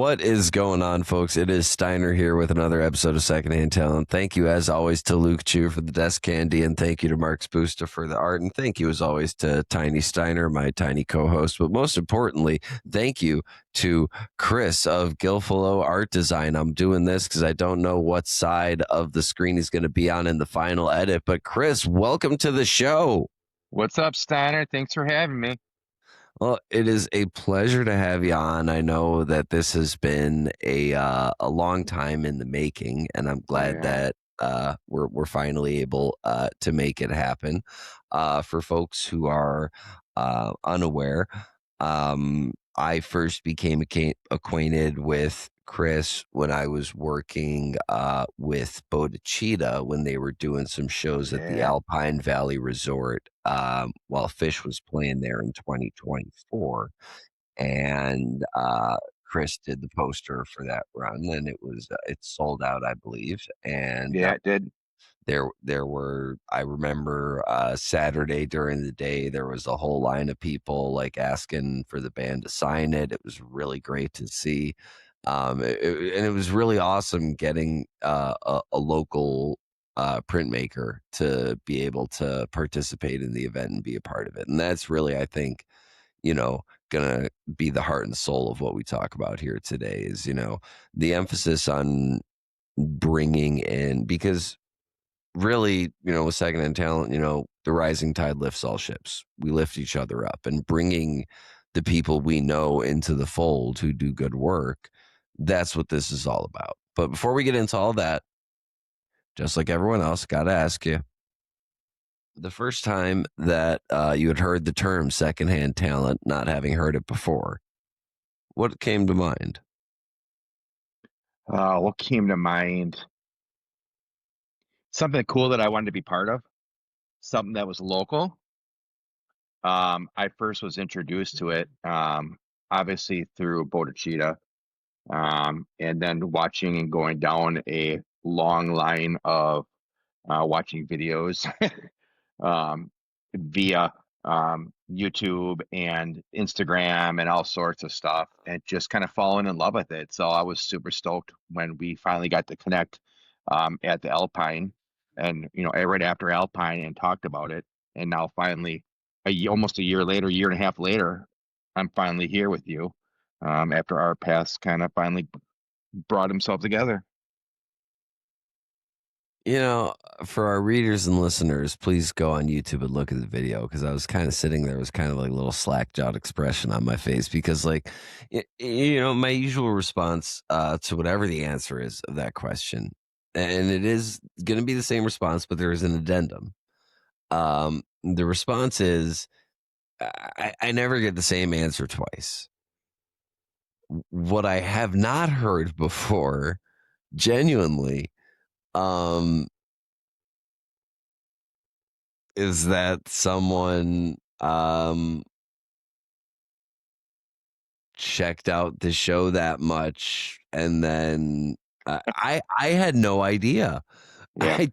What is going on, folks? It is Steiner here with another episode of Secondhand Talent. Thank you, as always, to Luke Chu for the desk candy, and thank you to Mark Spusta for the art, and thank you, as always, to Tiny Steiner, my tiny co-host. But most importantly, thank you to Chris of Gilfalo Art Design. I'm doing this because I don't know what side of the screen he's going to be on in the final edit. But Chris, welcome to the show. What's up, Steiner? Thanks for having me. Well, it is a pleasure to have you on. I know that this has been a long time in the making, and I'm Oh glad yeah. that we're finally able to make it happen. For folks who are unaware, I first became acquainted with Chris when I was working with Bodhicitta when they were doing some shows at the Yeah. Alpine Valley Resort while Fish was playing there in 2024. And Chris did the poster for that run, and it's sold out, I believe. And Yeah, it did. there were, I remember Saturday during the day, there was a whole line of people like asking for the band to sign it. It was really great to see. And it was really awesome getting a local printmaker to be able to participate in the event and be a part of it. And that's really, I think, gonna be the heart and soul of what we talk about here today is, the emphasis on bringing in, because really, with Secondhand Talent, the rising tide lifts all ships. We lift each other up, and bringing the people we know into the fold who do good work. That's what this is all about. But before we get into all that, just like everyone else, got to ask you the first time that you had heard the term secondhand talent, not having heard it before, what came to mind? What came to mind? Something cool that I wanted to be part of. Something that was local. I first was introduced to it, obviously through Bodhicitta, and then watching and going down a long line of watching videos via YouTube and Instagram and all sorts of stuff, and just kind of falling in love with it. So I was super stoked when we finally got to connect at the Alpine, and right after Alpine, and talked about it. And now finally, almost a year later, year and a half later, I'm finally here with you after our paths kind of finally brought themselves together. You know, for our readers and listeners, please go on YouTube and look at the video, because I was kind of sitting there, was kind of like a little slack jawed expression on my face because, like, my usual response to whatever the answer is of that question, and it is going to be the same response, but there is an addendum. The response is I never get the same answer twice. What I have not heard before, genuinely, um, is that someone checked out the show that much, and then I had no idea. Yeah.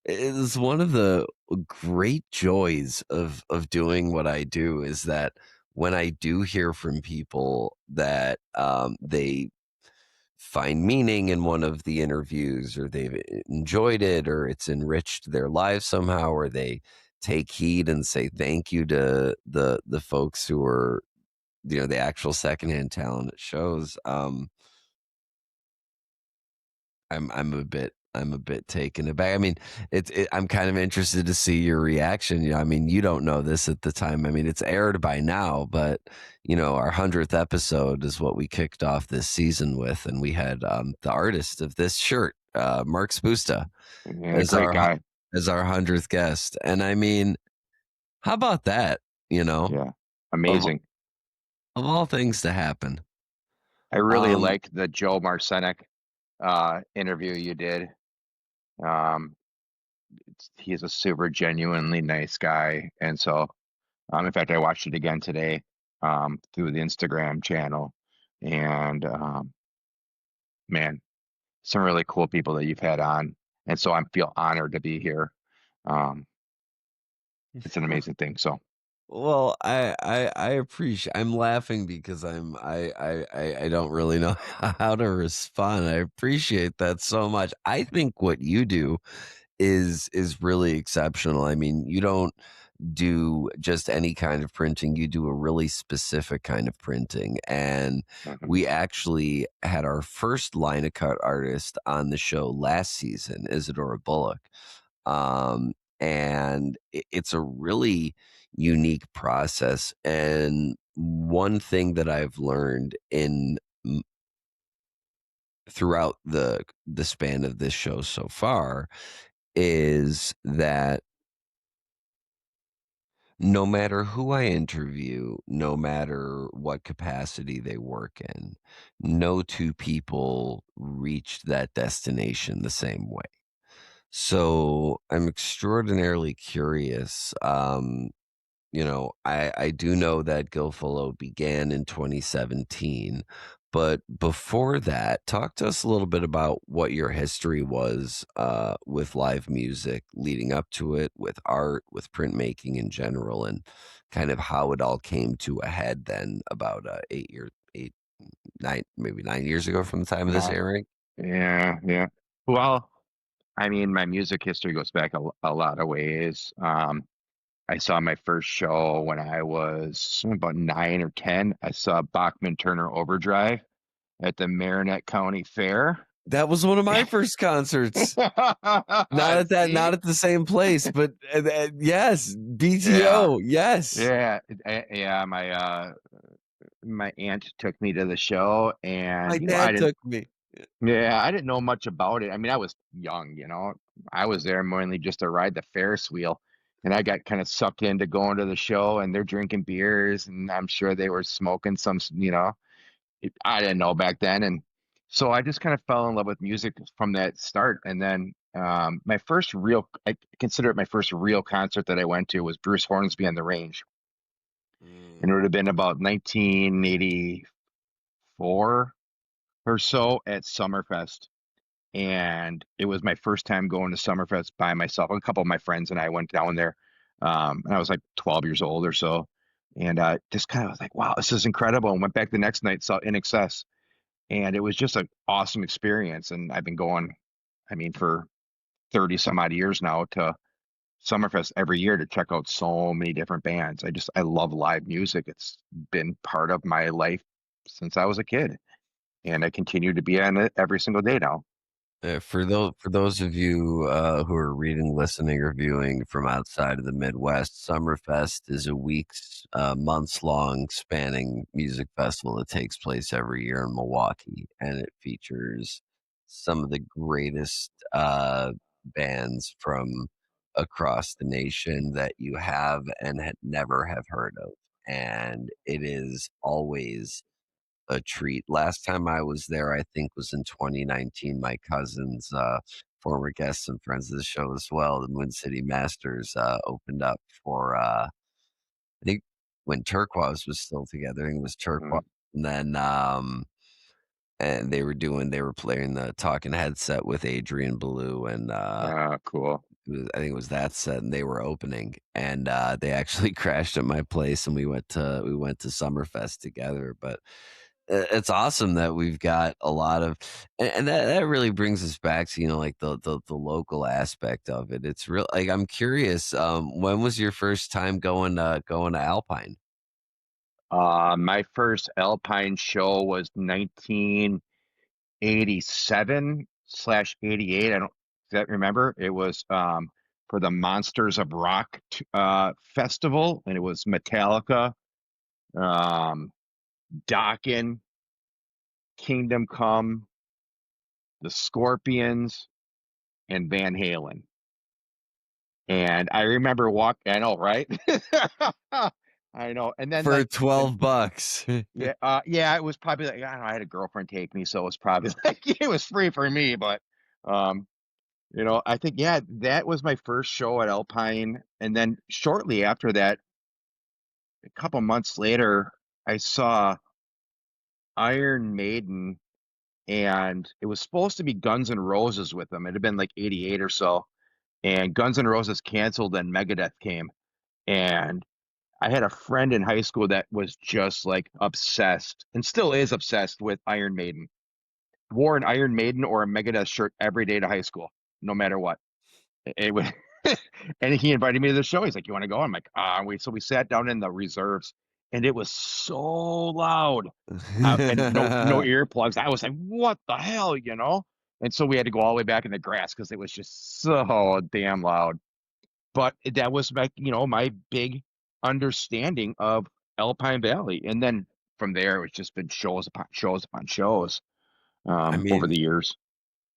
It's one of the great joys of doing what I do is that when I do hear from people that they find meaning in one of the interviews, or they've enjoyed it, or it's enriched their lives somehow, or they take heed and say thank you to the folks who are, the actual secondhand talent at shows. I'm a bit taken aback. I mean, I'm kind of interested to see your reaction. I mean, you don't know this at the time. I mean, it's aired by now, but our 100th episode is what we kicked off this season with, and we had the artist of this shirt, Mark Spusta, Yeah, as great our guy. 100th guest. And I mean, how about that? Yeah, Of amazing. of all things to happen. I really Um, liked the Joe Marcenik interview you did. Um, he's a super genuinely nice guy, and so in fact, I watched it again today through the Instagram channel, and man, some really cool people that you've had on, and so I feel honored to be here. Um, it's an amazing thing. So Well, I appreciate I'm laughing because I don't really know how to respond. I appreciate that so much. I think what you do is really exceptional. I mean, you don't do just any kind of printing, you do a really specific kind of printing, and Mhm. we actually had our first line of cut artist on the show last season, Isadora Bullock, um, and it's a really unique process, and one thing that I've learned in m throughout the span of this show so far is that no matter who I interview, no matter what capacity they work in, no two people reached that destination the same way. So I'm extraordinarily curious. I do know that Gilfalo began in 2017, but before that, talk to us a little bit about what your history was with live music leading up to it, with art, with printmaking in general, and kind of how it all came to a head then about 8, 9, maybe 9 years ago from the time of this Uh, airing. yeah, yeah. Well, I mean, my music history goes back a lot of ways. I saw my first show when I was about 9 or 10. I saw Bachman Turner Overdrive at the Marinette County Fair. That was one of my first concerts. Not See? at the same place, but yes, Yeah, BTO, yes. yeah, yeah. My aunt took me to the show, My and I dad didn't. took me. Yeah, I didn't know much about it. I mean, I was young, I was there mainly just to ride the Ferris wheel, and I got kind of sucked into going to the show, and they're drinking beers, and I'm sure they were smoking I didn't know back then, and so I just kind of fell in love with music from that start. And then my first real, I consider it my first real concert that I went to was Bruce Hornsby on the Range, and it Mm. would have been about 1984 or so at Summerfest. And it was my first time going to Summerfest by myself. A couple of my friends and I went down there, and I was like 12 years old or so, and just kind of was like, "Wow, this is incredible!" And went back the next night, saw In Excess, and it was just an awesome experience. And I've been going, I mean, for 30 some odd years now to Summerfest every year to check out so many different bands. I love live music. It's been part of my life since I was a kid, and I continue to be on it every single day now. For those of you who are reading, listening, or viewing from outside of the Midwest, Summerfest is a week's, months long spanning music festival that takes place every year in Milwaukee, and it features some of the greatest bands from across the nation that you have and never have heard of, and it is always a treat. Last time I was there, I think, was in 2019. My cousins, former guests and friends of the show as well, the Moon City Masters, opened up for, I think when Turquoise was still together, I think it was Turquoise, Mm. and then, and they were playing the talking headset with Adrian Belew, and, Cool. I think it was that set, and they were opening, and, they actually crashed at my place, and we went to Summerfest together, but it's awesome that we've got a lot of and that really brings us back to, like, the local aspect of it. It's real like, I'm curious, when was your first time going to Alpine? My first Alpine show was 1987/88. I don't that remember. It was for the Monsters of Rock festival, and it was Metallica, um, Dokken, Kingdom Come, the Scorpions, and Van Halen. And I remember I know, right? I know. And then For like and 12 bucks. yeah, yeah, it was probably like I don't know, I had a girlfriend take me, so it was probably like it was free for me, but um, I think yeah, that was my first show at Alpine, and then shortly after that, a couple months later, I saw Iron Maiden, and it was supposed to be Guns N' Roses with them. It had been like 88 or so, and Guns N' Roses canceled, and Megadeth came, and I had a friend in high school that was just like obsessed and still is obsessed with Iron Maiden. Wore an Iron Maiden or a Megadeth shirt every day to high school, no matter what. It was, and he invited me to the show. He's like, "You want to go?" I'm like, "Ah." So we sat down in the reserves, and it was so loud, and no earplugs. I was like, "What the hell?" And so we had to go all the way back in the grass because it was just so damn loud. But that was my big understanding of Alpine Valley, and then from there it's just been shows upon shows upon shows I over mean, the years.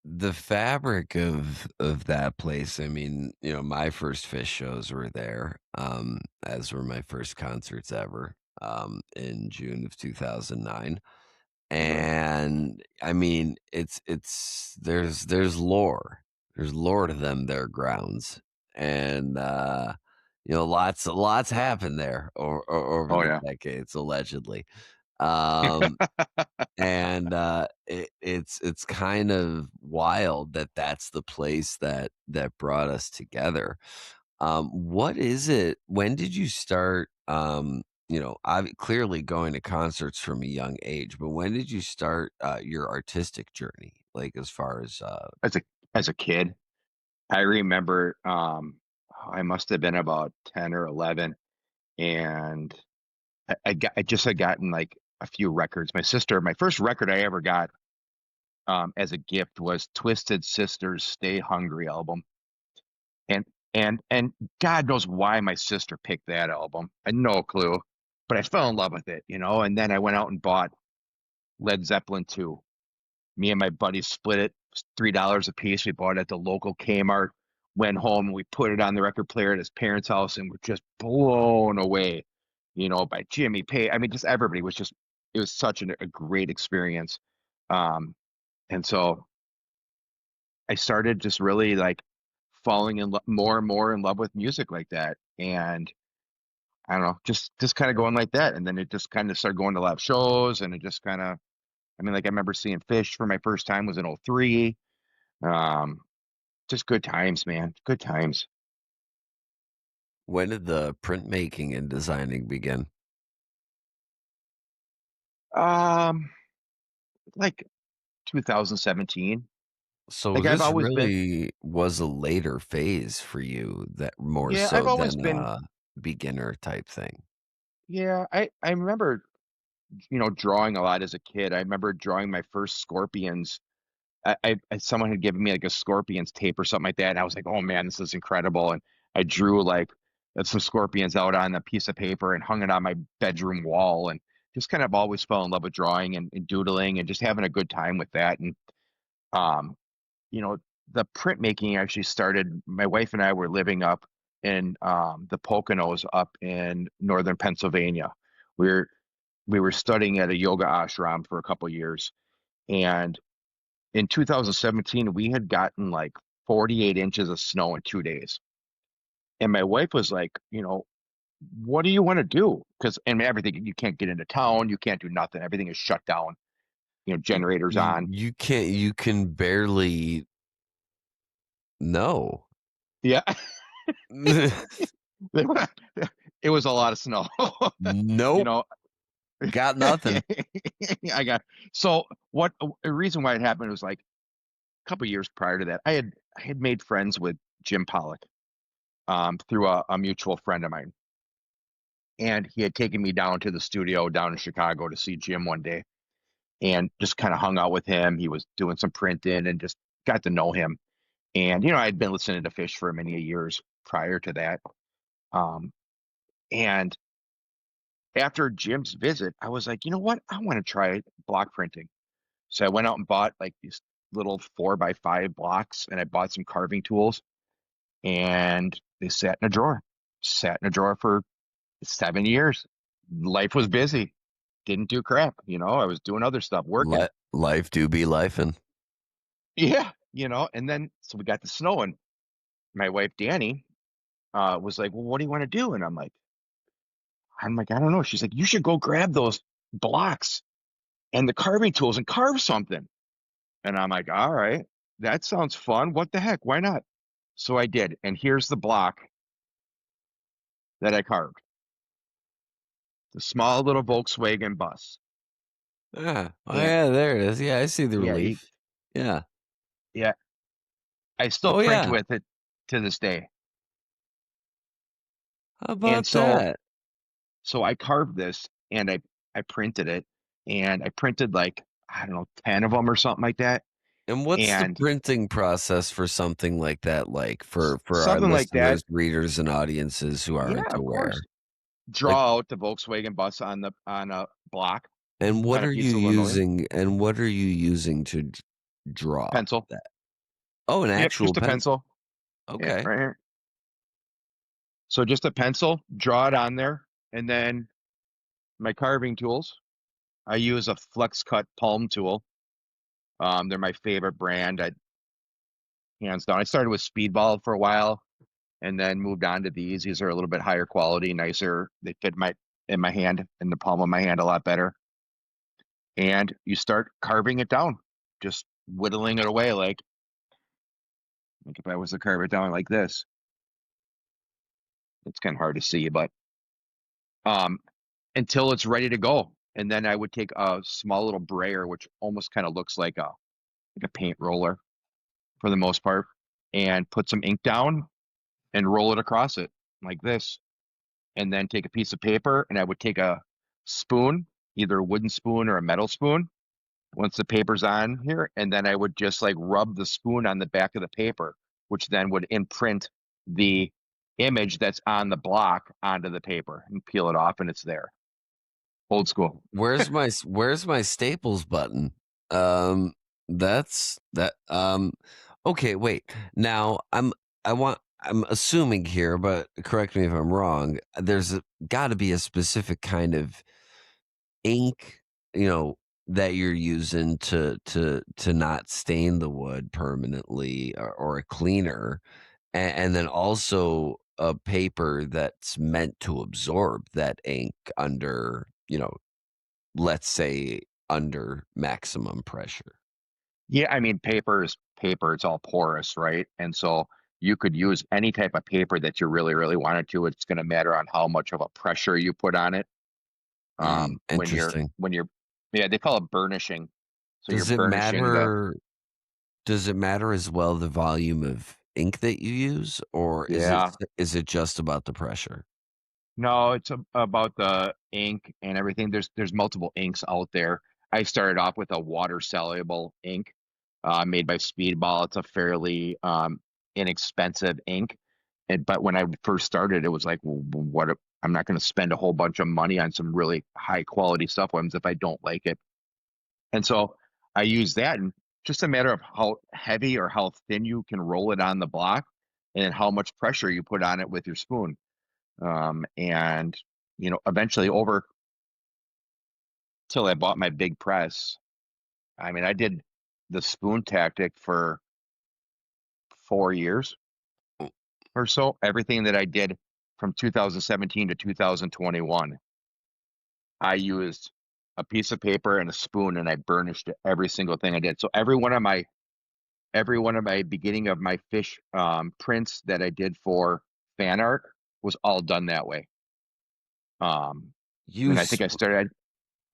the fabric of that place, I mean, my first Fish shows were there, as were my first concerts ever, in June of 2009. Mhm. And, I mean, there's lore. There's lore to them their grounds, and, lots happened there over Oh the yeah. decades, allegedly. Um and, it's kind of wild that that's the place that brought us together. What is it when did you start, clearly going to concerts from a young age, but when did you start, your artistic journey? Like, as far as, As a kid, I remember I must have been about 10 or 11, and I just had gotten like a few records. My first record I ever got as a gift was Twisted Sister's Stay Hungry album. And and God knows why my sister picked that album. I had no clue, but I fell in love with it. And then I went out and bought Led Zeppelin 2. Me and my buddies split it, $3 a piece. We bought it at the local Kmart, went home, and we put it on the record player at his parents' house, and we're just blown away, by Jimmy Page. I mean, just everybody was just, it was such a great experience. Um, and so I started just really like falling more and more in love with music like that. And I don't know, just kind of going like that. And then it just kind of started going to live shows, and it just kind of, I mean, like I remember seeing Fish for my first time was in '03. Um, just good times, man. Good times. when did the printmaking and designing begin? Um, like 2017. So Like I've this always been, really was a later phase for you that more yeah, I've so always than been, a beginner type thing. yeah, I remember, drawing a lot as a kid. I remember drawing my first scorpions. Someone had given me like a scorpions tape or something like that, and I was like, oh man, this is incredible. And I drew like some scorpions out on a piece of paper and hung it on my bedroom wall, and just kind of always fell in love with drawing and doodling and just having a good time with that. And um, you know, the printmaking actually started. My wife and I were living up in the Poconos up in northern Pennsylvania. We were we were studying at a yoga ashram for a couple years, and in 2017 we had gotten like 48 inches of snow in 2 days. And my wife was like, what do you want to do? Because and everything, you can't get into town, you can't do nothing. Everything is shut down. Generators on. You can barely know. Yeah, it was a lot of snow. you Nope, know, got nothing. I got so what a reason why it happened was like a couple years prior to that, I had made friends with Jim Pollock through a mutual friend of mine, and he had taken me down to the studio down in Chicago to see Jim one day, and just kind of hung out with him. He was doing some printing and just got to know him. And I'd been listening to Fish for many years prior to that. Um, and after Jim's visit, I was like, you know what? I want to try block printing. So I went out and bought like these little 4x5 blocks, and I bought some carving tools, and they sat in a drawer. Sat in a drawer for 7 years. Life was busy. Didn't do crap. I was doing other stuff, working. Life do be lifing. Yeah, and then so we got the snow, and my wife Danny was like, "Well, what do you want to do?" And I'm like, I don't know. She's like, "You should go grab those blocks and the carving tools and carve something." And I'm like, "All right, that sounds fun. What the heck? Why not?" So I did, and here's the block that I carved. the small little Volkswagen bus. Yeah. Oh, And yeah, there it is. Yeah, I see the yeah, relief. Yeah. yeah, I still Oh, print yeah. with it to this day. How And about that? so I carved this and I printed it and I printed like, I don't know, 10 of them or something like that. And what's the And printing process for something like that like for our something like that. listeners, readers, and audiences who Yeah, aren't of course. aware? Like, Draw out the Volkswagen bus on a block and what on a are you piece of linoleum using to draw pencil. that? Oh, an Yep, actual just a pencil. pencil. Yeah, Okay. right here. So just a pencil, draw it on there, and then my carving tools. I use a flex cut palm tool. They're my favorite brand. I hands down. I started with Speedball for a while, and then moved on to these. These are a little bit higher quality, nicer. They fit my in my hand, in the palm of my hand, a lot better. And you start carving it down, just whittling it away like if I was to carve it down like this. It's kind of hard to see, but um, until it's ready to go. And then I would take a small little brayer, which almost kind of looks like a paint roller for the most part, and put some ink down and roll it across it like this. And then take a piece of paper and I would take a spoon, either a wooden spoon or a metal spoon, once the paper's on here, and then I would just like rub the spoon on the back of the paper, which then would imprint the image that's on the block onto the paper and peel it off and it's there. Old school. Where's my Staples button? Um, that's that. Okay, wait. Now I'm assuming here, but correct me if I'm wrong. There's got to be a specific kind of ink, you know, that you're using to not stain the wood permanently, or a cleaner, and then also a paper that's meant to absorb that ink under, let's say, under maximum pressure. Yeah, I mean, paper is paper. It's all porous, right? And so you could use any type of paper that you really, really wanted to. It's going to matter on how much of a pressure you put on it. When Interesting. yeah, they call it burnishing. So you're Does it burnishing the, matter does it matter as well the volume of ink that you use, or yeah. is it just about the pressure? No, it's about the ink and everything. There's multiple inks out there. I started off with a water soluble ink made by Speedball. It's a fairly inexpensive ink. But when I first started, it was like, well, I'm not going to spend a whole bunch of money on some really high quality stuff if I don't like it. And so I use that, and just a matter of how heavy or how thin you can roll it on the block and how much pressure you put on it with your spoon. And eventually over till I bought my big press. I mean, I did the spoon tactic for 4 years or so. Everything that I did from 2017 to 2021, I used a piece of paper and a spoon and I burnished every single thing I did. So every one of my beginning of my fish prints that I did for fan art was all done that way. Um, You and I think s I started,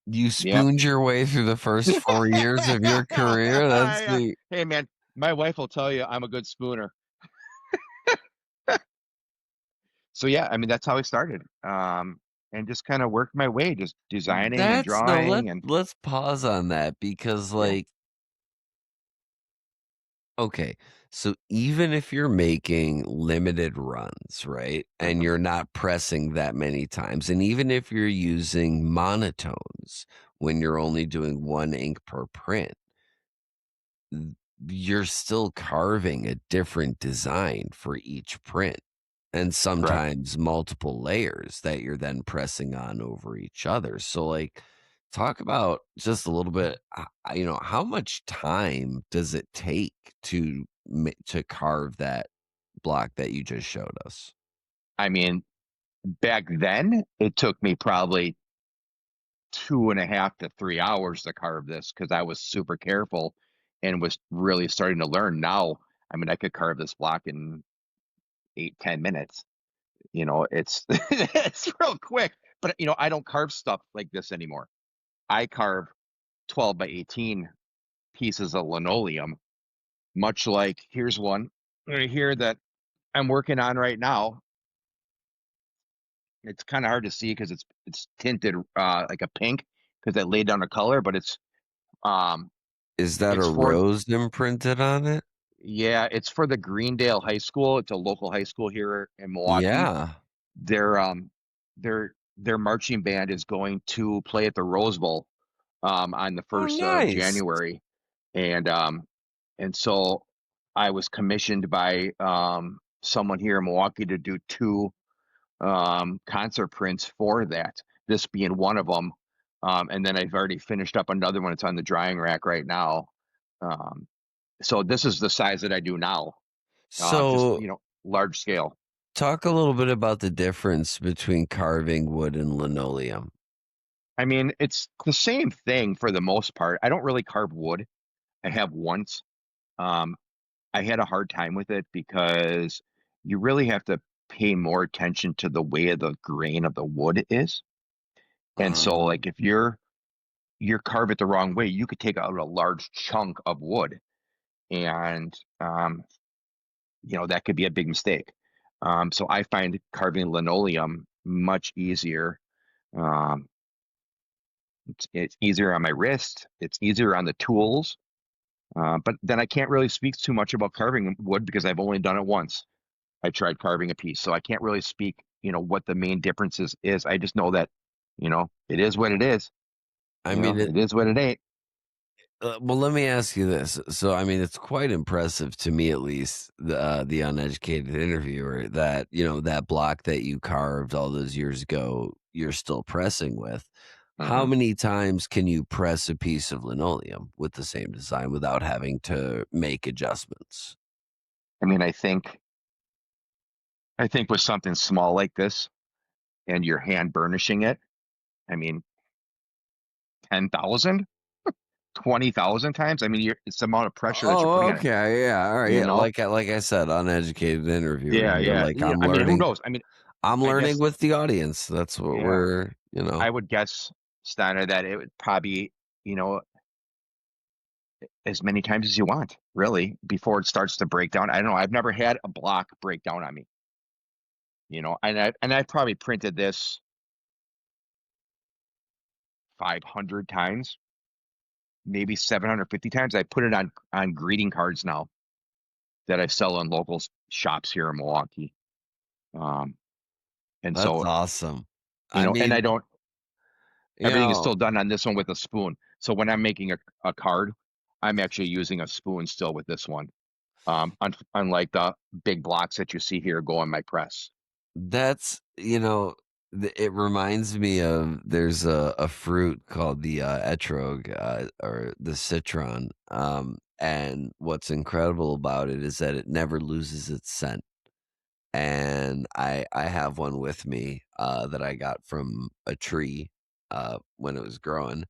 you yep. spooned your way through the first 4 years of your career? That's Yeah. the Hey man, my wife will tell you I'm a good spooner. So yeah, I mean that's how I started. And just kind of worked my way, just designing and that's no, drawing and let's pause on that because, yeah, like, okay, so even if you're making limited runs, right, and uh-huh, you're not pressing that many times, and even if you're using monotones when you're only doing 1 ink per print, th you're still carving a different design for each print, and correct. sometimes multiple layers that you're then pressing on over each other. So, like, talk about just a little bit, how much time does it take to carve that block that you just showed us? I mean, back then it took me probably 2.5 to 3 hours to carve this because I was super careful and was really starting to learn. Now, I mean, I could carve this block in 8, 10 minutes. It's it's real quick, But I don't carve stuff like this anymore. I carve 12 by 18 pieces of linoleum, much like here's one right here that I'm working on right now. It's kind of hard to see because it's tinted like a pink because I laid down a color, but um Is that a it's for rose imprinted on it? yeah, it's for the Greendale High School. It's a local high school here in Milwaukee. Yeah. Their their marching band is going to play at the Rose Bowl on the Oh, 1st of nice. January. And so I was commissioned by someone here in Milwaukee to do two concert prints for that, this being one of them. And then I've already finished up another one. It's on the drying rack right now. Um, so this is the size that I do now, just, So, large scale. talk a little bit about the difference between carving wood and linoleum. I mean, it's the same thing for the most part. I don't really carve wood. I have once. Um, I had a hard time with it because you really have to pay more attention to the way of the grain of the wood is. And so Um, like if you're carve it the wrong way, you could take out a large chunk of wood and that could be a big mistake. So I find carving linoleum much easier. Um, it's easier on my wrist, it's easier on the tools. But then I can't really speak too much about carving wood because I've only done it once. I tried carving a piece, so I can't really speak, what the main differences is. I just know that, it is what it is. I mean, It is what it ain't. well, let me ask you this. So, I mean, it's quite impressive to me, at least, the uneducated interviewer, that that block that you carved all those years ago, you're still pressing with. How hmm many times can you press a piece of linoleum with the same design without having to make adjustments? I mean, I think with something small like this and your hand burnishing it, I mean, 10,000, 20,000 times. I mean, it's the amount of pressure that you're Oh, putting on it. okay, yeah, all right, You yeah. know? Like I said, uneducated interviewer Yeah, here. yeah, Like yeah. I mean, who knows? I mean, I'm I learning guess, with the audience. That's what yeah. we're. I would guess, Steiner, that it would probably, you know, as many times as you want, really, before it starts to break down. I don't know. I've never had a block break down on me, and I've probably printed this 500 times, maybe 750 times. I put it on greeting cards now that I sell in local shops here in Milwaukee. Um, and That's so, awesome. I and mean, I don't, you everything is know, still done on this one with a spoon. So when I'm making a card, I'm actually using a spoon still with this one. Unlike the big blocks that you see here go on my press. that's it reminds me of there's a fruit called the etrog or the citron. And what's incredible about it is that it never loses its scent. And I have one with me, that I got from a tree, when it was growing,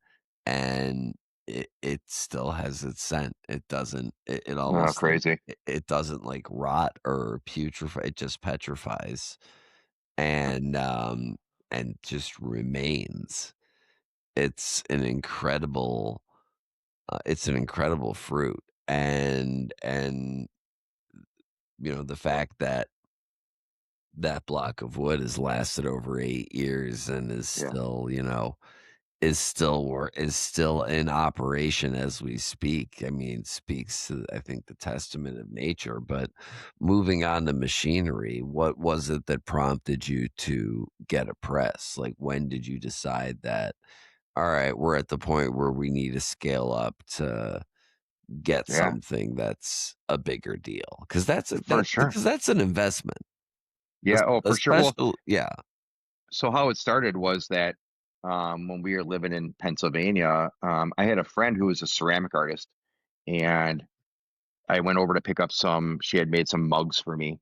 and it still has its scent. It doesn't it Oh, almost, like crazy. it doesn't, like, rot or putrefy, it just petrifies and, and just remains. It's an incredible, it's an incredible fruit, and, the fact that that block of wood has lasted over 8 years and Yeah. is still in operation as we speak. I mean, speaks to, I think, the testament of nature. But moving on to machinery, what was it that prompted you to get a press? Like, when did you decide that, all right, we're at the point where we need to scale up to get Yeah, something that's a bigger deal? Because for sure. that's an investment. Yeah. Oh, for sure. Well, Especially, yeah. so how it started was that when we were living in Pennsylvania, I had a friend who was a ceramic artist, and I went over to pick up some. She had made some mugs for me,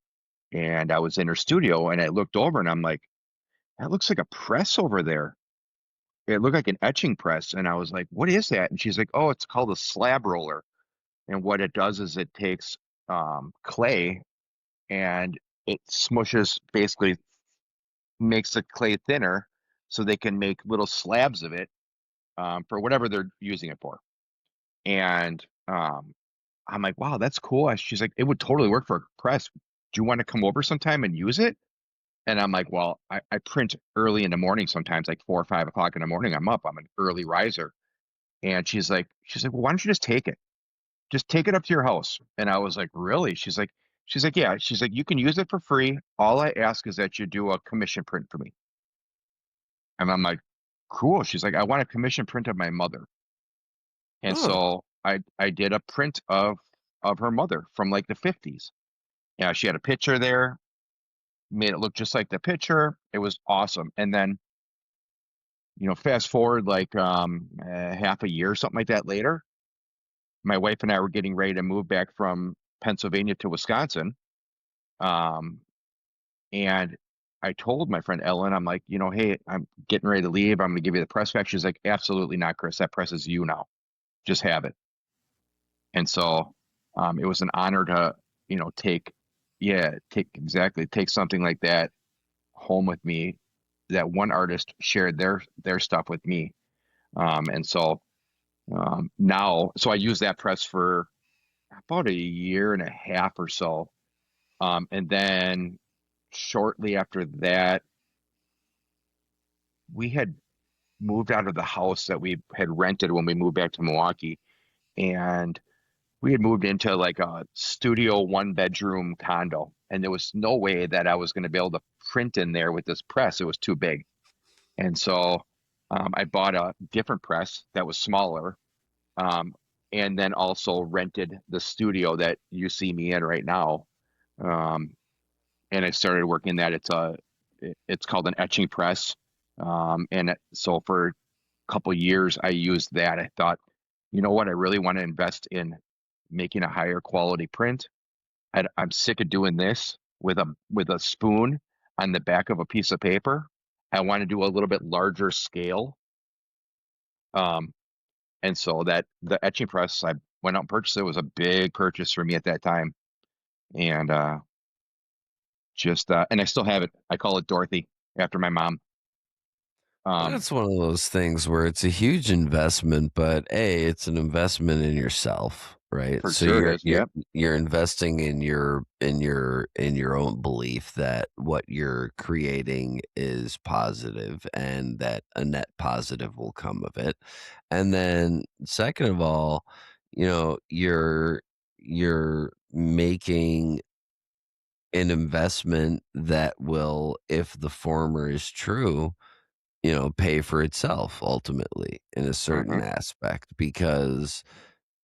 and I was in her studio, and I looked over, and I'm like, "That looks like a press over there." It looked like an etching press, and I was like, "What is that?" And she's like, "Oh, it's called a slab roller." And what it does is it takes clay and it smushes, basically makes the clay thinner so they can make little slabs of it for whatever they're using it for. And I'm like, wow, that's cool. She's like, it would totally work for a press. Do you want to come over sometime and use it? And I'm like, well, I print early in the morning sometimes, like 4 or 5 o'clock in the morning. I'm up. I'm an early riser. And she's like, well, why don't you just take it? Just take it up to your house. And I was like, really? She's like, yeah. She's like, you can use it for free. All I ask is that you do a commission print for me. And I'm like, cool. She's like, I want a commission print of my mother. And Huh. so I did a print of her mother from like the 50s. Yeah, she had a picture there, made it look just like the picture. It was awesome. And then, fast forward like half a year or something like that later, my wife and I were getting ready to move back from Pennsylvania to Wisconsin. Um, and I told my friend Ellen, I'm like, hey, I'm getting ready to leave. I'm going to give you the press back. She's like, absolutely not, Chris. That press is you now. Just have it. And so it was an honor to, take something like that home with me. That one artist shared their stuff with me. And so now, so I used that press for about a year and a half or so. And then shortly after that, we had moved out of the house that we had rented when we moved back to Milwaukee. And we had moved into like a studio 1 bedroom condo. And there was no way that I was going to be able to print in there with this press. It was too big. And so I bought a different press that was smaller, um, and then also rented the studio that you see me in right now. Um, and I started working that. It's called an etching press. So for a couple years, I used that. I thought, you know what, I really want to invest in making a higher quality print. I'm sick of doing this with a spoon on the back of a piece of paper. I want to do a little bit larger scale. Um, and so that the etching press, I went out and purchased it. Was a big purchase for me at that time. And and I still have it. I call it Dorothy after my mom. Um, That's one of those things where it's a huge investment, but A, it's an investment in yourself, right? for So sure it you're is. you're Yep. you're investing in your own belief that what you're creating is positive and that a net positive will come of it. And then second of all, you're making an investment that will, if the former is true, pay for itself ultimately in a certain Hmm. aspect because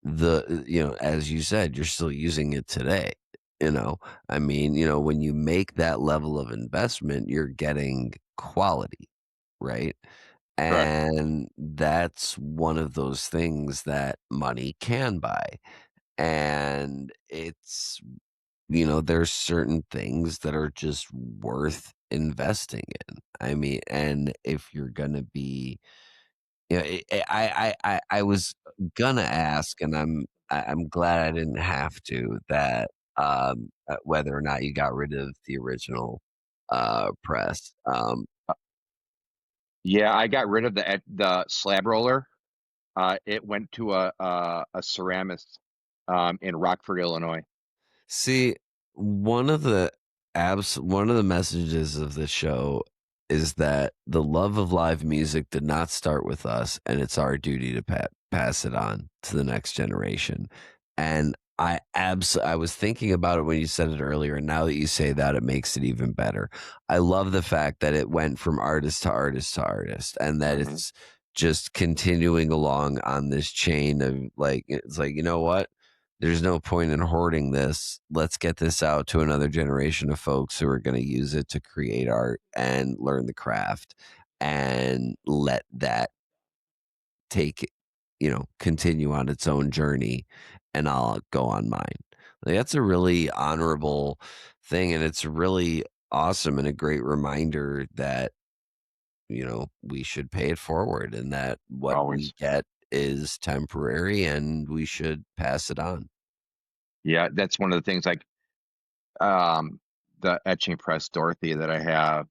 as you said, you're still using it today. You know, I mean, when you make that level of investment, you're getting quality, right? Correct. And that's one of those things that money can buy. And there's certain things that are just worth investing in. I mean, and if you're gonna be, I was gonna ask, and I'm glad I didn't have to. That whether or not you got rid of the original press. Yeah, I got rid of the slab roller. It went to a ceramist in Rockford, Illinois. See, one of the messages of the show is that the love of live music did not start with us, and it's our duty to pass it on to the next generation. And I was thinking about it when you said it earlier, and now that you say that, it makes it even better. I love the fact that it went from artist to artist to artist, and that Hmm. it's just continuing along on this chain of like, it's like, you know what? There's no point in hoarding this. Let's get this out to another generation of folks who are going to use it to create art and learn the craft and let that continue on its own journey and I'll go on mine. Like, that's a really honorable thing. And it's really awesome and a great reminder that, we should pay it forward and that what we Always. get is temporary and we should pass it on. Yeah, that's one of the things like um, the etching press Dorothy that I have.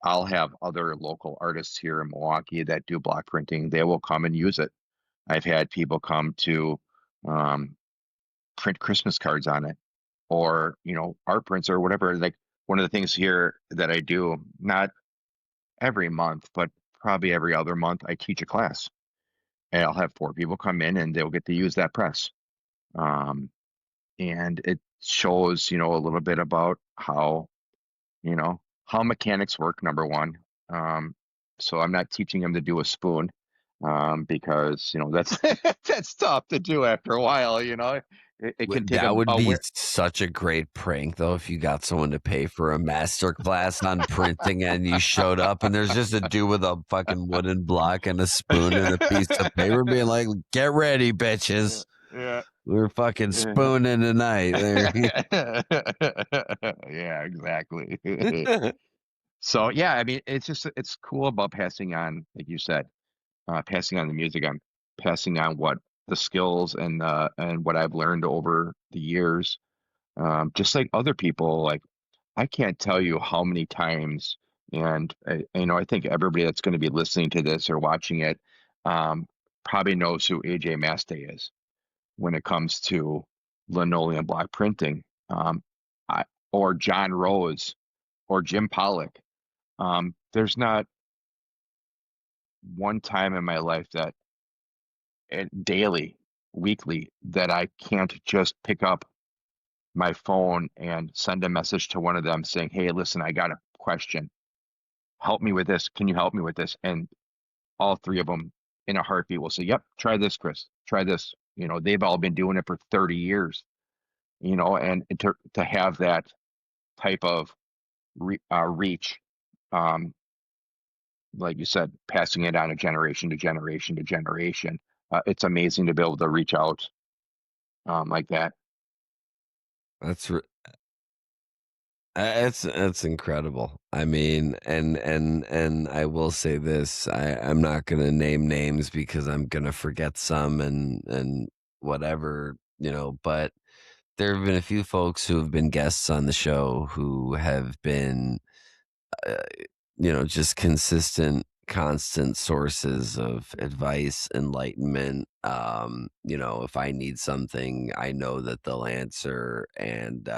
I'll have other local artists here in Milwaukee that do block printing. They will come and use it. I've had people come to um, print Christmas cards on it, or art prints or whatever. Like one of the things here that I do, not every month, but probably every other month, I teach a class, and I'll have four people come in and they'll get to use that press. Um, and it shows, a little bit about how mechanics work, number one. Um, so I'm not teaching them to do a spoon, because, that's that's tough to do after a while, it can take That would a be wear. such a great prank, though, if you got someone to pay for a master class on printing and you showed up and there's just a dude with a fucking wooden block and a spoon and a piece of paper being like, "Get ready, Yeah, bitches. yeah. We're fucking spooning tonight." There. Yeah, exactly. So yeah, I mean, it's cool about passing on, like you said, passing on the music. I'm passing on what the skills and what I've learned over the years. Just like other people, like I can't tell you how many times, and I think everybody that's going to be listening to this or watching it, um, probably knows who AJ Maste is when it comes to linoleum block printing, I, or John Rose or Jim Pollock. There's not one time in my life that daily, weekly, that I can't just pick up my phone and send a message to one of them saying, "Hey, listen, I got a question. Help me with this. Can you help me with this?" And all three of them in a heartbeat will say, "Yep, try this, Chris. Try this." They've all been doing it for 30 years, and to have that type of reach, um, like you said, passing it on a generation to generation to generation. It's amazing to be able to reach out like that. That's r It's incredible. I mean, and I will say this, I'm not gonna name names because I'm gonna forget some and whatever, but there have been a few folks who have been guests on the show who have been, uh, just constant sources of advice, enlightenment. If I need something, I know that they'll answer, and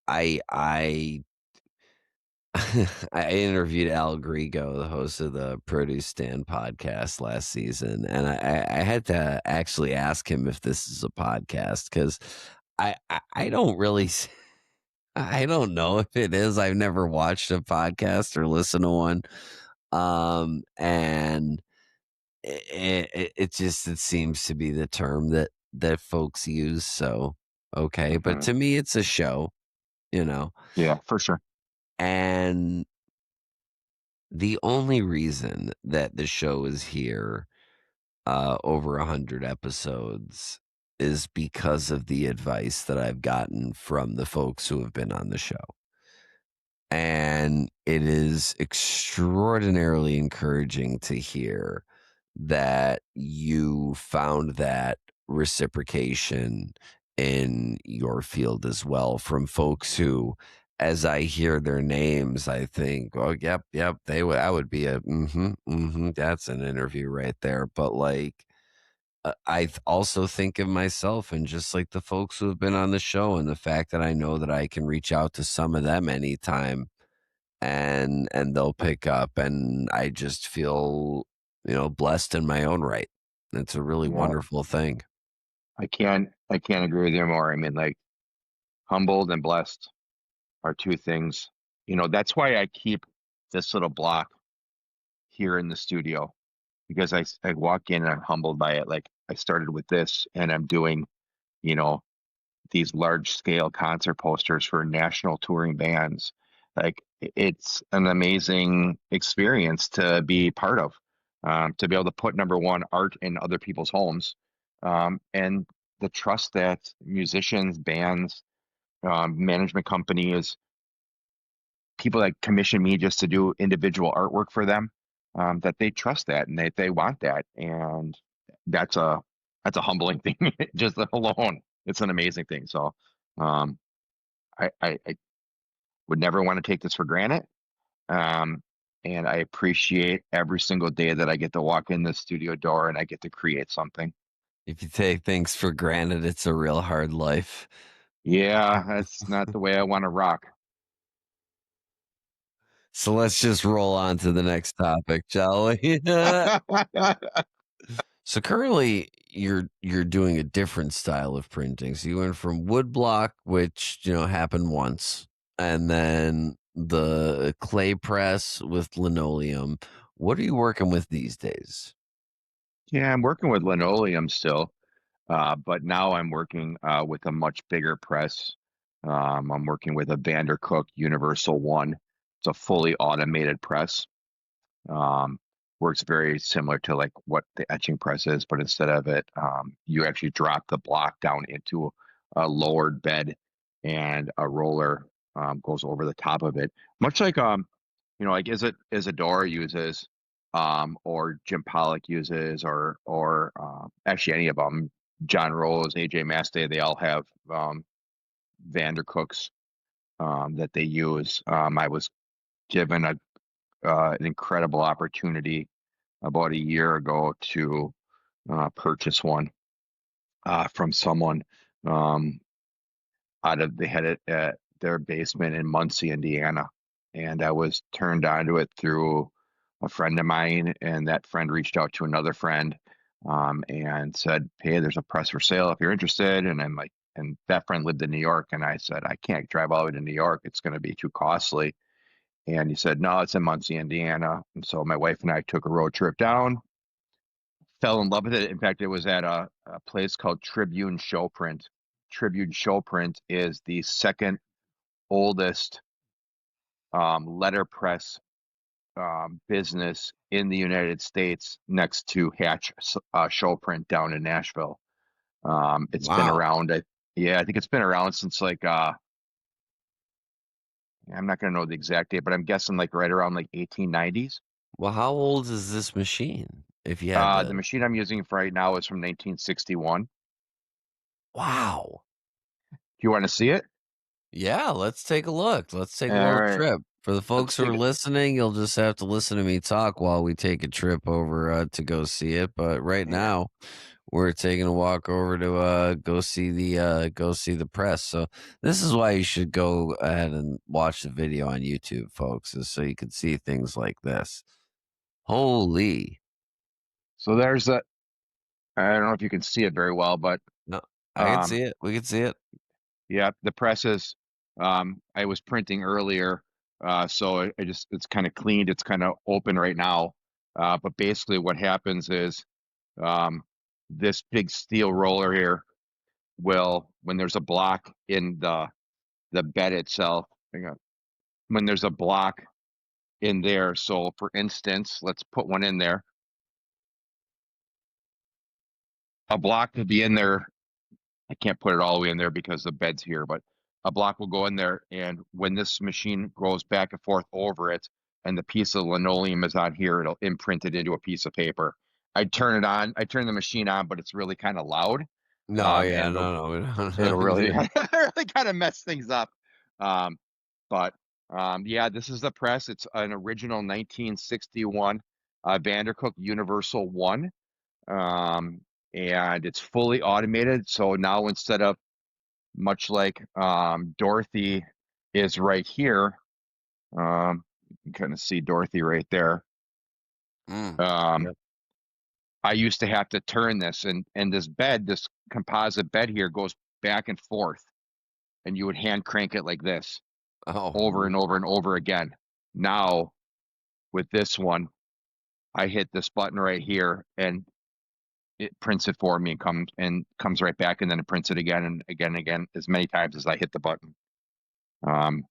I I interviewed Al Grigo, the host of the Produce Stand podcast last season, and I had to actually ask him if this is a podcast because I don't really I don't know if it is. I've never watched a podcast or listened to one, and it seems to be the term that folks use. So okay, but Hmm. to me, it's a show, you know, Yeah, for sure. and the only reason that the show is here, over 100 episodes is because of the advice that I've gotten from the folks who have been on the show. And it is extraordinarily encouraging to hear that you found that reciprocation in your field as well from folks who, as I hear their names, I think, oh, yep, yep, I would be a, that's an interview right there. But like, also think of myself and just like the folks who have been on the show and the fact that I know that I can reach out to some of them anytime and they'll pick up and I just feel, blessed in my own right. It's a really Yeah, wonderful thing. I can't agree with you more. I mean, like humbled and blessed are two things. That's why I keep this little block here in the studio, because I walk in and I'm humbled by it. Like I started with this and I'm doing, you know, these large scale concert posters for national touring bands. Like it's an amazing experience to be part of, to be able to put number one art in other people's homes, and the trust that musicians, bands, management companies, people that commission me just to do individual artwork for them, that they trust that and they want that, and that's a that's a humbling thing just alone. It's an amazing thing. So um, I would never want to take this for granted. Um, and I appreciate every single day that I get to walk in the studio door and I get to create something. If you take things for granted, it's a real hard life. Yeah, that's not the way I want to rock. So let's just roll on to the next topic, shall we? So currently you're doing a different style of printing. So you went from woodblock, which, happened once, and then the clay press with linoleum. What are you working with these days? Yeah, I'm working with linoleum still, but now I'm working with a much bigger press. I'm working with a Vandercook Universal One. It's a fully automated press. Um, Works very similar to like what the etching press is, but instead of it, you actually drop the block down into a lowered bed, and a roller goes over the top of it, much like like Isadora uses, or Jim Pollock uses, or actually any of them, John Rose, AJ Maste, they all have Vandercooks that they use. I was given an incredible opportunity about a year ago to purchase one from someone um, out of they had it at their basement in Muncie, Indiana, and I was turned onto it through a friend of mine, and that friend reached out to another friend and said, "Hey, there's a press for sale if you're interested." And I'm like, and that friend lived in New York, and I said, "I can't drive all the way to New York; it's going to be too costly." And he said, "No, it's in Muncie, Indiana." And so my wife and I took a road trip down, fell in love with it. In fact, it was at a place called Tribune Show Print. Tribune Show Print is the second oldest letterpress business in the United States, next to Hatch Show Print down in Nashville. It's been Wow. around. Yeah, I think it's been around since like I'm not going to know the exact date, but I'm guessing like right around like 1890s. Well, how old is this machine? If you had The to. machine I'm using for right now is from 1961. Do Wow. you want to see it? Yeah, let's take a look. Let's take a All little right, trip. For the let's folks who take are it. listening, you'll just have to listen to me talk while we take a trip over to go see it. But right Yeah. now, we're taking a walk over to go see the press. So this is why you should go ahead and watch the video on YouTube, folks, is so you can see things like this. Holy. So there's a. I don't know if you can see it very well, but No, I can um, see it. We can see it. yeah, the presses. I was printing earlier, so it's kind of cleaned. It's kind of open right now. But basically, what happens is um, this big steel roller here will, when there's a block in the bed itself, hang on, when there's a block in there. So, for instance, let's put one in there. A block could be in there. I can't put it all the way in there because the bed's here, but a block will go in there. And when this machine goes back and forth over it and the piece of linoleum is on here, it'll imprint it into a piece of paper. I turn the machine on, but it's really kind of loud. No, yeah, And no, no, we it'll don't. really, really kind of mess things up. Um, but yeah, this is the press. It's an original 1961 Vandercook Universal One, um, and it's fully automated. So now, instead of, much like Dorothy is right here. You can kind of see Dorothy right there. Mm, Um, yep. I used to have to turn this, and this bed, this composite bed here, goes back and forth, and you would hand crank it like this over Oh, and over and over again. Now with this one, I hit this button right here, and it prints it for me and comes right back, and then it prints it again and again and again as many times as I hit the button. Um,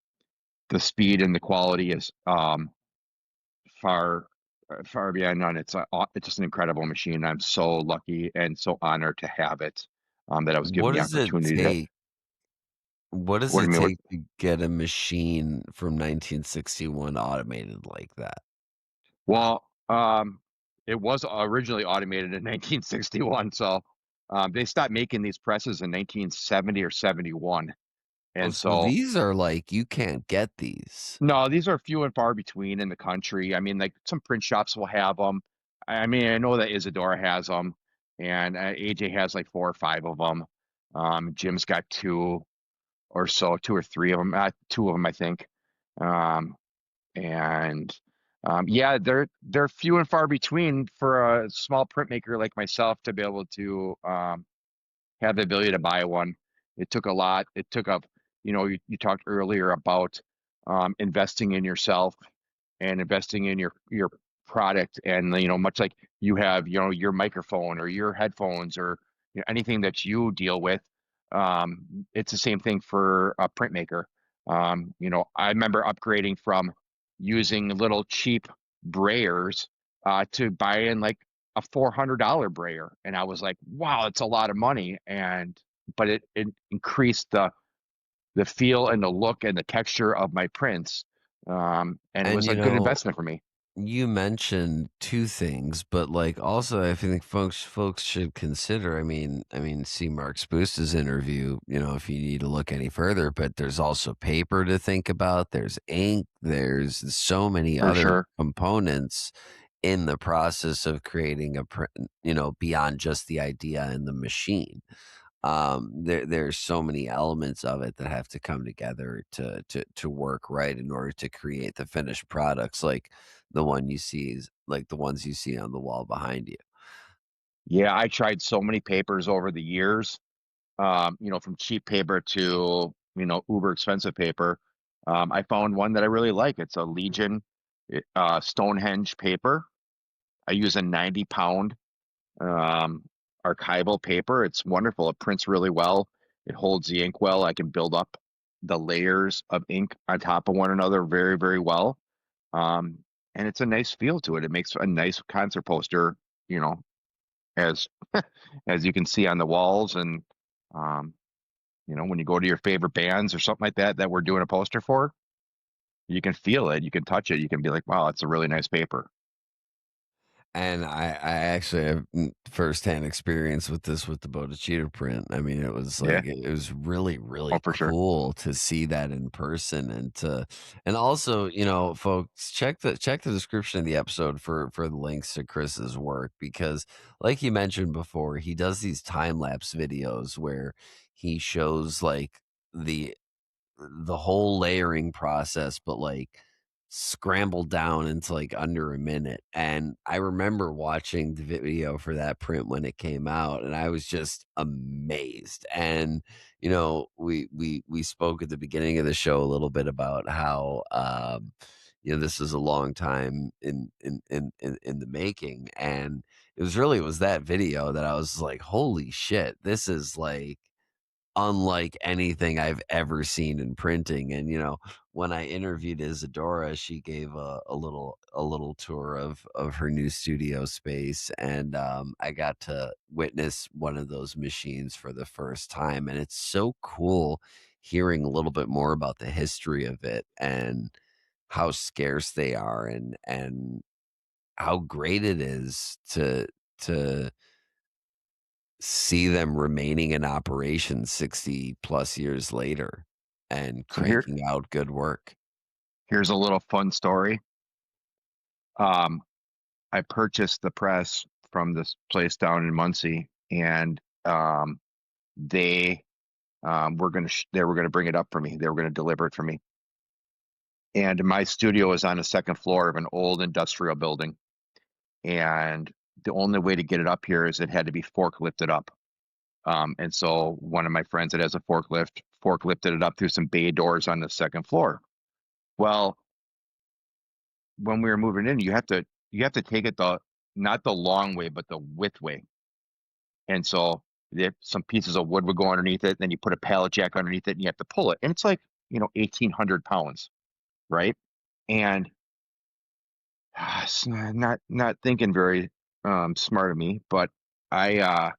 the speed and the quality is far far beyond none. It's just an incredible machine. I'm so lucky and so honored to have it. That I was given what the does it opportunity to. take? What does What do it you mean? What? take to get a machine from 1961 automated like that? Well, it was originally automated in 1961, so they stopped making these presses in 1970 or 71. Oh, And so so these are like you can't get these. no, these are few and far between in the country. I mean, like some print shops will have them. I mean, I know that Isadora has them, and AJ has like four or five of them. Jim's got two or so, two or three of them, two of them, I think. Um, and yeah, they're few and far between for a small printmaker like myself to be able to have the ability to buy one. It took a lot. It took up, you talked earlier about investing in yourself and investing in your product, and much like you have your microphone or your headphones or anything that you deal with. It's the same thing for a printmaker. I remember upgrading from using little cheap brayers to buying like a $400 brayer, and I was like, wow, it's a lot of money. And but it increased the feel and the look and the texture of my prints. And it And was a good investment for me. you mentioned 2 things, but, like, also I think folks should consider, see Mark Spoose's interview, if you need to look any further, but there's also paper to think about, there's ink, there's so many For other sure. components in the process of creating a print, beyond just the idea and the machine. There's so many elements of it that have to come together to work right in order to create the finished products like the ones you see on the wall behind you. Yeah, I tried so many papers over the years, from cheap paper to, uber expensive paper. I found one that I really like. It's a Legion Stonehenge paper. I use a 90 pound um, archival paper. It's wonderful. It prints really well. It holds the ink well. I can build up the layers of ink on top of one another very, very well. Um, and it's a nice feel to it. It makes a nice concert poster, you know, as as you can see on the walls. And um, when you go to your favorite bands or something like that we're doing a poster for, you can feel it, you can touch it, you can be like, wow, it's a really nice paper. And I actually have firsthand experience with this with the Bodhicitta print. I mean, it was Yeah. like it was really, Oh, really for sure. cool to see that in person and also, folks, check the description of the episode for the links to Chris's work because like you mentioned before, he does these time lapse videos where he shows like the whole layering process, but like scrambled down into like under a minute. And I remember watching the video for that print when it came out, and I was just amazed. And we spoke at the beginning of the show a little bit about how this is a long time in the making, and it was that video that I was like, holy shit, this is like unlike anything I've ever seen in printing. And, when I interviewed Isadora, she gave a little tour of her new studio space, and, I got to witness one of those machines for the first time, and it's so cool hearing a little bit more about the history of it and how scarce they are and how great it is to see them remaining in operation 60 plus years later and So here cranking out good work. here's a little fun story. um I purchased the press from this place down in Muncie, and they they were gonna bring it up for me. They were gonna deliver it for me. And my studio is on the second floor of an old industrial building, and the only way to get it up here is it had to be forklifted up. And so one of my friends that has a forklifted it up through some bay doors on the second floor. Well, when we were moving in, you have to take it the not the long way, but the width way. And so some pieces of wood would go underneath it. Then you put a pallet jack underneath it, and you have to pull it. And it's like 1,800 pounds, right? And it's not thinking very smart of me, but I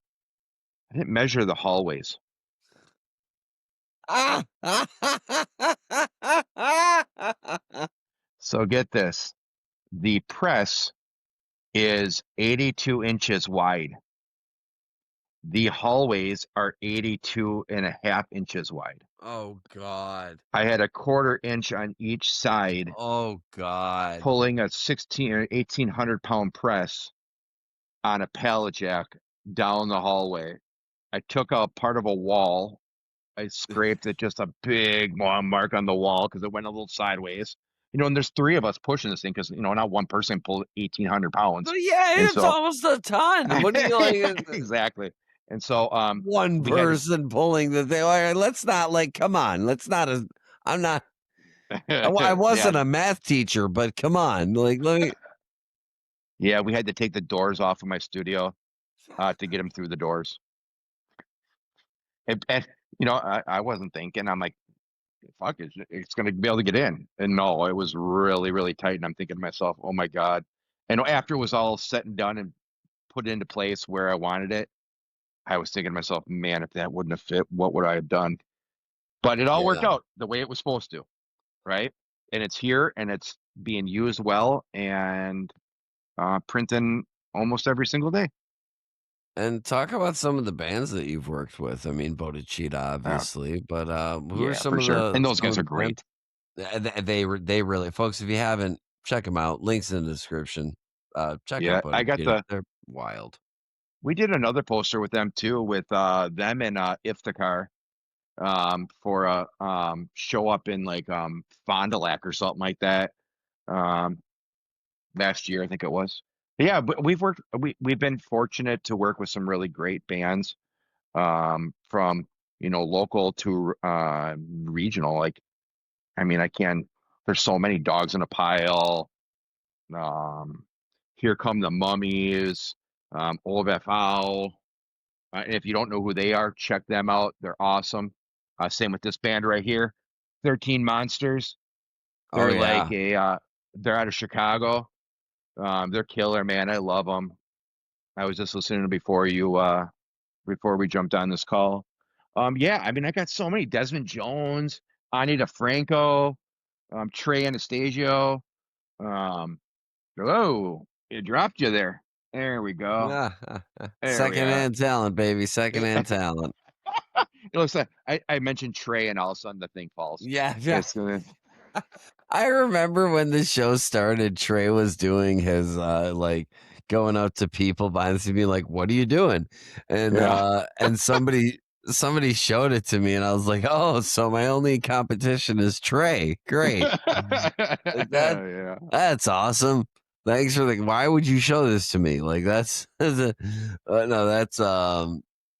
didn't measure the hallways. So get this: the press is 82 inches wide. The hallways are 82.5 inches wide. Oh god. I had a 1/4 inch on each side Oh god. pulling a 16 or 1,800 pound press on a pallet jack down the hallway. I took out part of a wall. I scraped it, just a big mark on the wall because it went a little sideways. And there's three of us pushing this thing because not one person pulled 1,800 pounds. But yeah, And it's so almost a ton. What do you like, exactly. And so one we had person pulling the thing? Like, let's not like, come on, let's not. I'm not. I yeah, wasn't a math teacher, but come on, like, let me. yeah, we had to take the doors off of my studio to get him through the doors. And I wasn't thinking. I'm like, fuck it, it's going to be able to get in. And no, it was really, really tight. And I'm thinking to myself, oh my God. And after it was all set and done and put into place where I wanted it, I was thinking to myself, man, if that wouldn't have fit, what would I have done? But it all worked Yeah, out the way it was supposed to, right? And it's here and it's being used well and printing almost every single day. and talk about some of the bands that you've worked with. I mean, Bodhicitta, Uh, obviously, but who are yeah, for sure. And those some guys of are the bands? great. They really, folks. If you haven't, check them out. Links in the description. Check out Yeah, Bodhicitta. They're wild. we did another poster with them too, with them and Iftikhar for a show up in like Fond du Lac or something like that um, last year, I think it was. But yeah, but we've been fortunate to work with some really great bands from local to regional. Like, I mean, I can. There's so many dogs in a pile. Um, Here come the mummies. OFO. And if you don't know who they are, check them out. They're awesome. Same with this band right here, 13 Monsters. Oh They're like yeah, they're out of Chicago. They're killer, man. I love them. I was just listening before we jumped on this call. Yeah, I mean, I got so many. Desmond Jones, Anita Franco, Trey Anastasio. Um, oh, it dropped you there. There we go. yeah. There we are. Secondhand talent, baby. Secondhand talent. It looks like I mentioned Trey, and all of a sudden the thing falls. Yeah, yeah. It's gonna, I remember when the show started, Trey was doing his like going up to people behind the scenes being like, "What are you doing?" yeah. And somebody showed it to me and I was like, "Oh, so my only competition is Trey. Great." Like that Yeah. that's awesome. Thanks for the why would you show this to me? Like no,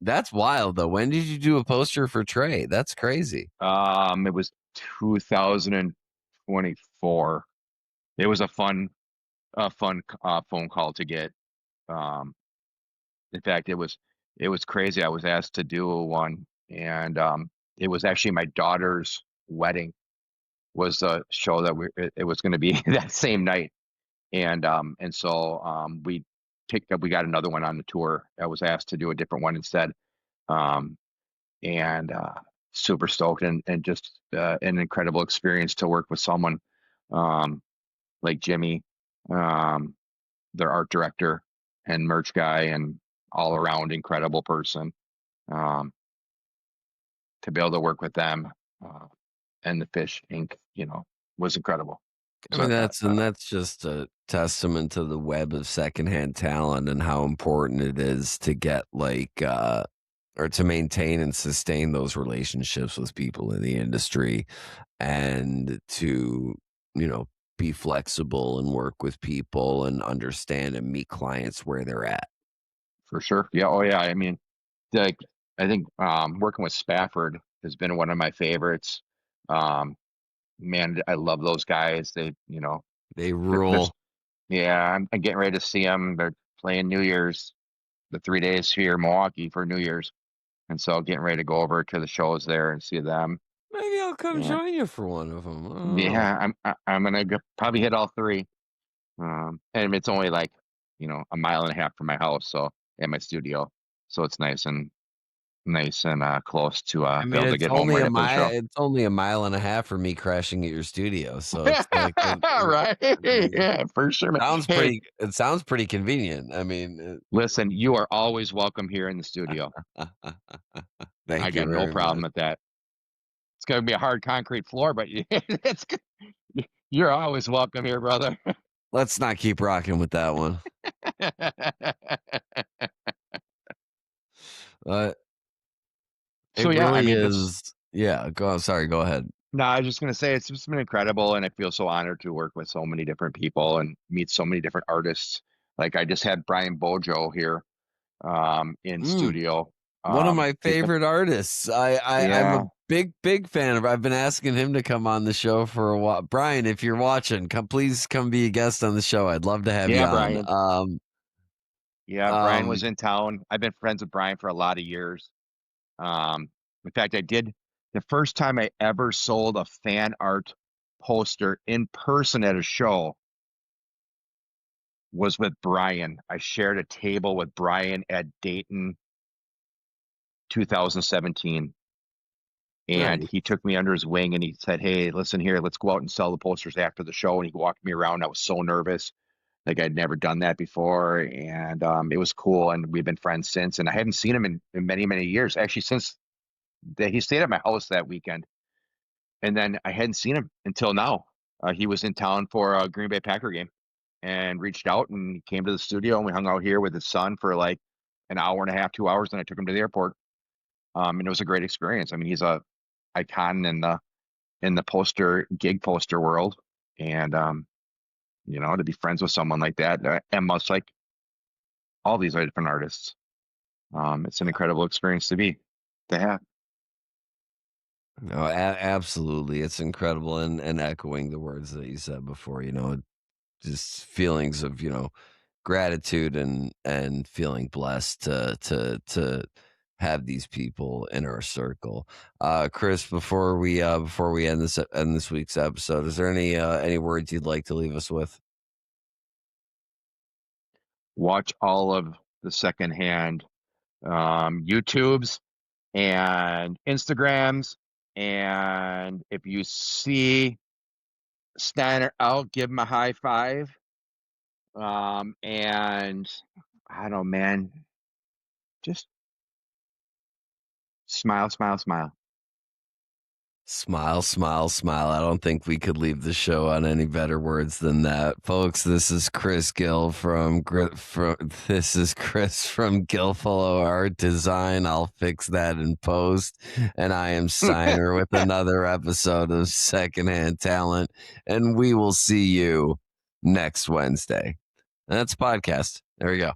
that's wild though. When did you do a poster for Trey? That's crazy. It was 2024. It was a fun phone call to get. Um, in fact, it was crazy. I was asked to do one, and it was actually my daughter's wedding was the show that it was going to be that same night. And so we got another one on the tour. I was asked to do a different one instead. Um, and Super stoked and just an incredible experience to work with someone um, like Jimmy, um, their art director and merch guy, and all around incredible person. Um, to be able to work with them uh, and the Fish Inc. Was incredible. I So mean, that's just a testament to the web of secondhand talent and how important it is to get or to maintain and sustain those relationships with people in the industry and to, you know, be flexible and work with people and understand and meet clients where they're at. for sure, yeah, oh yeah. I mean, like I think working with Spafford has been one of my favorites. Um, Man, I love those guys. They There's rule. yeah, I'm getting ready to see them. They're playing New Year's, the 3 days here in Milwaukee for New Year's, and so getting ready to go over to the shows there and see them. Maybe I'll come And join you for one of them. I don't know. yeah, I'm gonna probably hit all three. And it's only like a mile and a half from my house, so and my studio, so it's nice and nice and close to I be mean, able to get home right after the show. it's only a mile and a half for me crashing at your studio, so it's like Right? Yeah, for sure, man. Hey, it sounds pretty convenient. I mean, listen, you are always welcome here in the studio. I thank you got no very much. problem with that. It's gonna be a hard concrete floor, but it's you're always welcome here, brother. Let's not keep rocking with that one. Uh, So it yeah, I really mean, this. is. Yeah, go on. Sorry, go ahead. No, I was just gonna say it's just been incredible, and I feel so honored to work with so many different people and meet so many different artists. Like I just had Brian Bojo here in Mm, studio. one of my Take a favorite artists. I'm a Yeah, big fan of. I've been asking him to come on the show for a while. Brian, if you're watching, please come be a guest on the show. I'd love to have you yeah, on. Brian. Yeah, Brian was Um, in town. I've been friends with Brian for a lot of years. Um, in fact, I did the first time I ever sold a fan art poster in person at a show was with Brian. I shared a table with Brian at Dayton 2017. And nice. he took me under his wing and he said, "Hey, listen here, let's go out and sell the posters after the show." And he walked me around. I was so nervous. Like I'd never done that before. And it was cool. And we've been friends since. And I haven't seen him in many, many years. Actually, since he stayed at my house that weekend. And then I hadn't seen him until now. He was in town for a Green Bay Packer game and reached out and he came to the studio and we hung out here with his son for like an hour and a half, 2 hours. And I took him to the airport. And it was a great experience. I mean, he's a icon in the gig poster world. And, to be friends with someone like that, and much like all these other different artists, it's an incredible experience to have. No, absolutely. It's incredible. And echoing the words that you said before, just feelings of, gratitude and feeling blessed to have these people in our circle. Chris, before we end this week's episode, is there any words you'd like to leave us with? Watch all of the secondhand YouTubes and Instagrams. And if you see Steiner out, give him a high five. And I don't know, man, just smile, smile, smile. Smile, smile, smile. I don't think we could leave the show on any better words than that. Folks, this is Chris Gill this is Chris from Gilfalo Art Design. I'll fix that in post. And I am Steiner with another episode of Secondhand Talent. And we will see you next Wednesday. And that's a podcast. There we go.